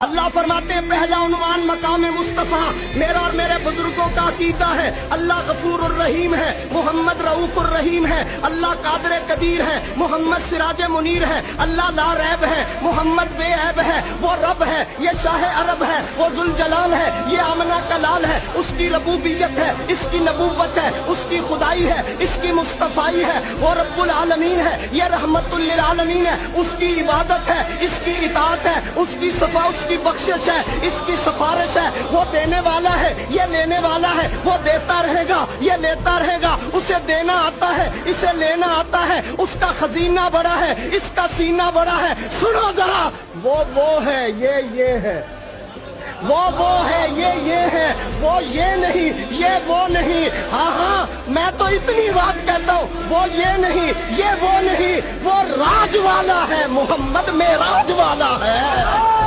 अल्लाह फरमाते हैं पहला उन्वान मकाम मुस्तफ़ा मेरा और मेरे बुजुर्गों का अकीदा है। अल्लाह गफूर रहीम है, मोहम्मद रऊफ रहीम है। अल्लाह कादर कदीर है, मोहम्मद सिराज मुनीर है। अल्लाह ला रैब है, मोहम्मद बेऐब है। वो रब है, ये शाह अरब है, वो जुल जलाल है, ये आमना का लाल है। उसकी रबूबियत है, इसकी नबूवत है, उसकी खुदाई है, इसकी मुस्तफ़ाई है। वो रब्बुल आलमीन है, ये रहमतुल लिल आलमीन है। उसकी इबादत है, इसकी इताअत है, उसकी सफा की बख्शिश है, इसकी सिफारिश है। वो देने वाला है, ये लेने वाला है। वो देता रहेगा, ये लेता रहेगा। उसे देना आता है, इसे लेना आता है। उसका खजीना बड़ा है, इसका सीना बड़ा है। सुनो जरा, वो है, ये है। वो है, ये है। वो ये नहीं, ये वो नहीं। हाँ, मैं तो इतनी बात कहता हूँ, वो ये नहीं, ये वो नहीं। वो राज वाला है, मोहम्मद मेराज वाला है।